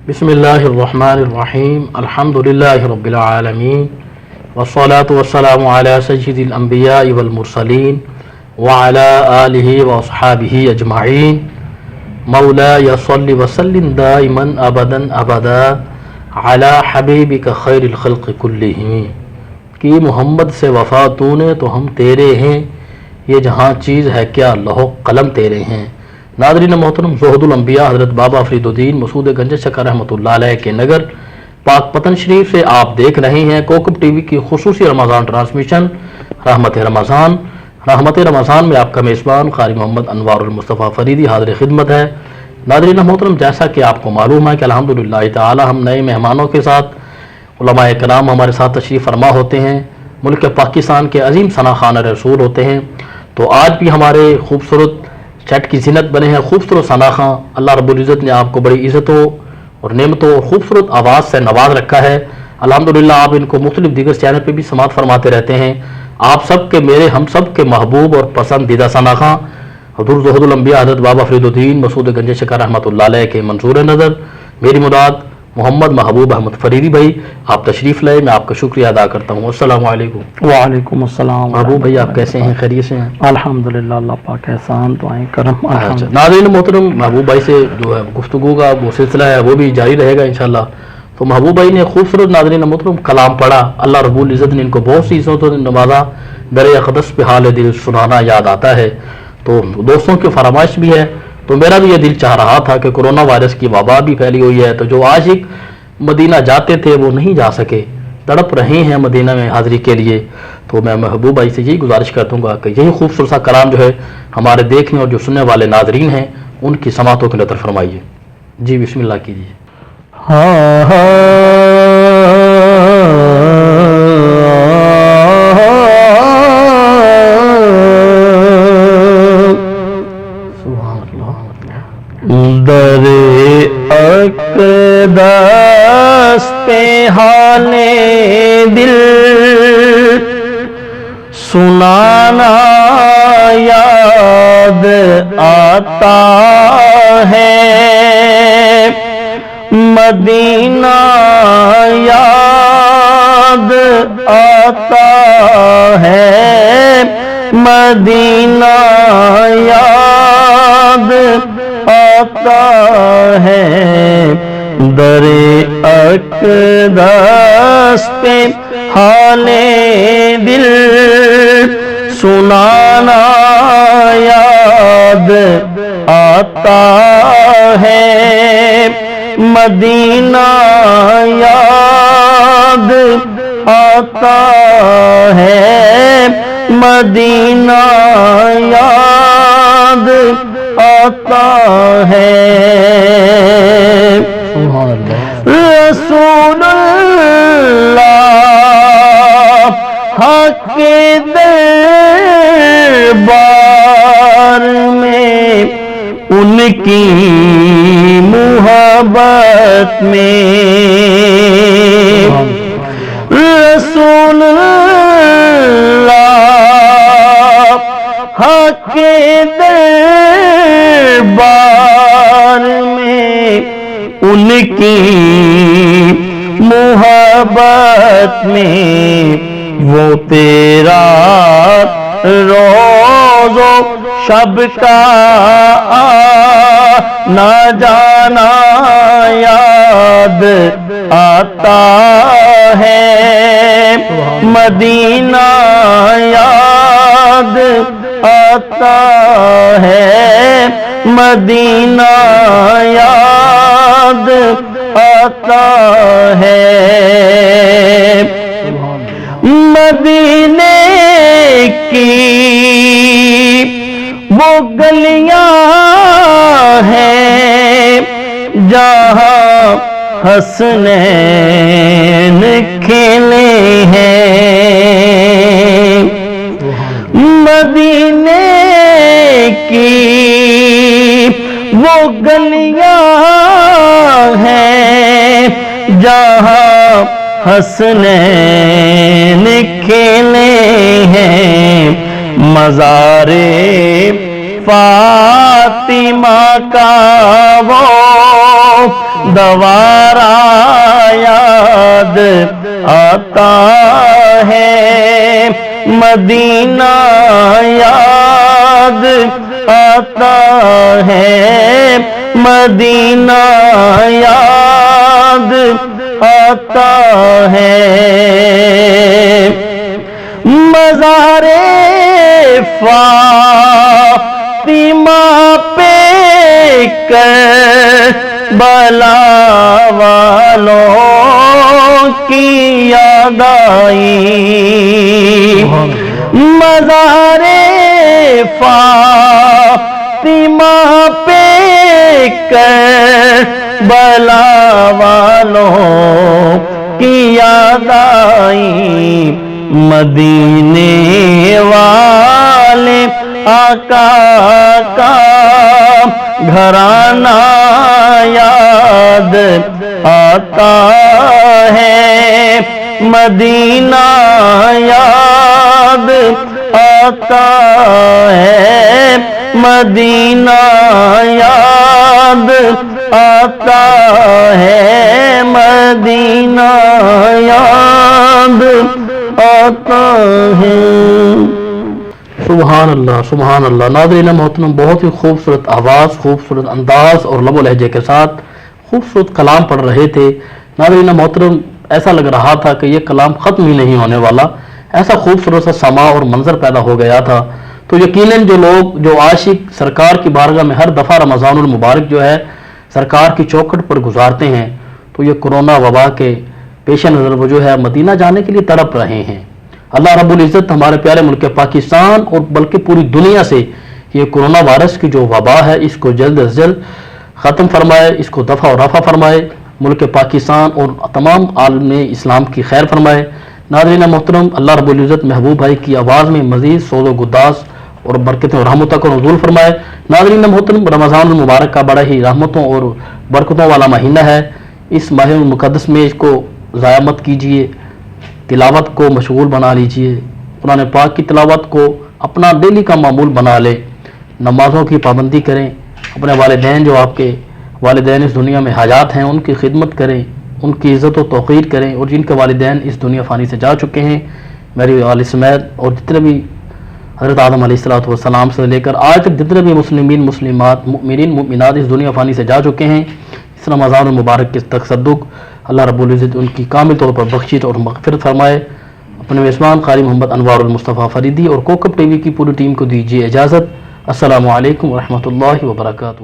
बिस्मिल्लाहिर्रहमानिर्रहीम अल्हम्दुलिल्लाहि रब्बिल आलमीन वस्सलातु वस्सलामु अला सय्यिदिल अंबिया वल मुरसलीन व अला आलिहि व अस्हाबिहि अजमाइन मौलाया सल्लि व सल्लिम दाइमन अबदन अबदा अला हबीबिका खैरिल खल्क़ि कुल्लिहिम कि मोहम्मद से वफ़ा तूने तो हम तेरे हैं, ये जहाँ चीज़ है क्या लौह कलम तेरे हैं। नाज़रीन मोहतरम, ज़ुहदुल अंबिया हज़रत बाबा फरीदुद्दीन मसूद गंज शकर रहमतुल्लाह अलैह के नगर पाक पतन शरीफ से आप देख रहे हैं कोकब टीवी की खुसूसी रमज़ान ट्रांसमिशन रहमत रमज़ान में आपका मेज़बान क़ारी मोहम्मद अनवारुल मुस्तफ़ा फरीदी हाज़िर खिदमत है। नाज़रीन मोहतरम, जैसा कि आपको मालूम है कि अल्हम्दुलिल्लाह ताला हम नए मेहमानों के साथ उलमाए कराम हमारे साथ तशरीफ़ फरमा होते हैं, मुल्क पाकिस्तान के अजीम सनाखान रसूल होते हैं। तो आज भी हमारे खूबसूरत चैट की ज़ीनत बने हैं खूबसूरत सनाखा। अल्लाह रब्बुल इज़्ज़त ने आपको बड़ी इज़्ज़तों और नेमतों और खूबसूरत आवाज़ से नवाज रखा है। अल्हम्दुलिल्लाह आप इनको मुख्तलिफ दीगर चैनल पर भी समात फरमाते रहते हैं। आप सब के मेरे हम सब के महबूब और पसंदीदा सनाखा हुज़ूर ज़ुहदुल अंबिया हज़रत बाबा फरीदुद्दीन मसूद गंज शकर रहमतुल्लाह अलैह के मंसूर नज़र मेरी मुराद मोहम्मद महबूब अहमद फरीदी भाई, आप तशरीफ़ लाए, मैं आपका शुक्रिया अदा करता हूँ। अस्सलामु अलैकुम। वालेकुम अस्सलाम। महबूब भाई आप कैसे हैं, खैरियत से हैं? अल्हम्दुलिल्लाह, अल्लाह पाक एहसान दुआएं करम। अच्छा, नाज़रीन मोहतरम, महबूब भाई से जो है गुफ्तगू का वो सिलसिला है वो भी जारी रहेगा इंशाल्लाह। तो महबूब भाई ने खूबसूरत नाज़रीन मोहतरम कलाम पढ़ा। अल्लाह रब्बुल इज़्ज़त ने इनको बहुत सी इज़्ज़तों से नवाजा। दर अक़दस पे हाल दिल सुनाना याद आता है। तो दोस्तों की फरमाइश भी है, तो मेरा भी ये दिल चाह रहा था कि कोरोना वायरस की वबा भी फैली हुई है, तो जो आशिक मदीना जाते थे वो नहीं जा सके, तड़प रहे हैं मदीना में हाज़िरी के लिए। तो मैं महबूब भाई से यही गुजारिश कर दूंगा कि यही खूबसूरत सा कलाम जो है हमारे देखने और जो सुनने वाले नाजरीन हैं उनकी समातों की नज़र फरमाइए। जी बिस्मिल्लाह कीजिए। दरे अक़दस पे हाले दिल सुनाना याद आता है, मदीना याद आता है, मदीना याद आता है। दरे अक़दस पे हाले दिल सुनाना याद आता है, मदीना याद आता है, मदीना याद आता है। रसूलुल्लाह हक़ दरबार में उनकी मोहब्बत में, रसूलुल्लाह हक़ दरबार में उनकी मोहब्बत में वो तेरा रोज़ो शब का ना जाना याद आता है, मदीना याद आता है, मदीना याद आता है। मदीने की वो गलियां हैं जहाँ हसनैन खेले हैं, मदीने की वो गलियां हैं जहाँ हसनैन खेले हैं। मज़ारे فاطمہ کا وہ دوبارہ یاد آتا ہے، مدینہ یاد آتا ہے، مدینہ یاد آتا ہے۔ مزار فاطمہ پہ کربلا والوں کی یاد آئی، مزار فاطمہ پہ کربلا والوں کی یاد آئی، مدینے والے آقا کا گھرانہ یاد آتا ہے، مدینہ یاد آتا ہے، مدینہ یاد آتا ہے، مدینہ یاد آتا ہے۔ سبحان اللہ سبحان اللہ۔ ناظرین محترم، بہت ہی خوبصورت آواز، خوبصورت انداز اور لب و لہجے کے ساتھ خوبصورت کلام پڑھ رہے تھے۔ ناظرین محترم، ایسا لگ رہا تھا کہ یہ کلام ختم ہی نہیں ہونے والا، ایسا خوبصورت سا سما اور منظر پیدا ہو گیا تھا۔ تو یقیناً جو لوگ، جو عاشق سرکار کی بارگاہ میں ہر دفعہ رمضان المبارک جو ہے سرکار کی چوکھٹ پر گزارتے ہیں، تو یہ کرونا وبا کے پیش نظر وہ جو ہے مدینہ جانے کے لیے تڑپ رہے ہیں۔ اللہ رب العزت ہمارے پیارے ملک پاکستان اور بلکہ پوری دنیا سے یہ کرونا وائرس کی جو وبا ہے اس کو جلد از جلد ختم فرمائے، اس کو دفع و رفع فرمائے، ملک پاکستان اور تمام عالم اسلام کی خیر فرمائے۔ ناظرین محترم، اللہ رب العزت محبوب بھائی کی آواز میں مزید سوز و گداز اور برکتوں اور رحمتوں کا نزول فرمائے۔ ناظرین محترم، رمضان المبارک کا بڑا ہی رحمتوں اور برکتوں والا مہینہ ہے۔ اس ماہ مقدس میں اس کو ضائع مت کیجیے، تلاوت کو مشغول بنا لیجیے، قرآن پاک کی تلاوت کو اپنا ڈیلی کا معمول بنا لیں، نمازوں کی پابندی کریں، اپنے والدین جو آپ کے والدین اس دنیا میں حیات ہیں ان کی خدمت کریں، ان کی عزت و توقیر کریں، اور جن کے والدین اس دنیا فانی سے جا چکے ہیں، میری والد سمیت اور جتنے بھی حضرت آدم علیہ السلام سے لے کر آج تک جتنے بھی مسلمین مسلمات مؤمنین مؤمنات اس دنیا فانی سے جا چکے ہیں، اس رمضان المبارک کے تصدق اللہ رب العزت ان کی کامل طور پر بخشش اور مغفرت فرمائے۔ اپنے میزبان قاری محمد انوار المصطفیٰ فریدی اور کوکب ٹی وی کی پوری ٹیم کو دیجیے اجازت۔ السلام علیکم ورحمۃ اللہ وبرکاتہ۔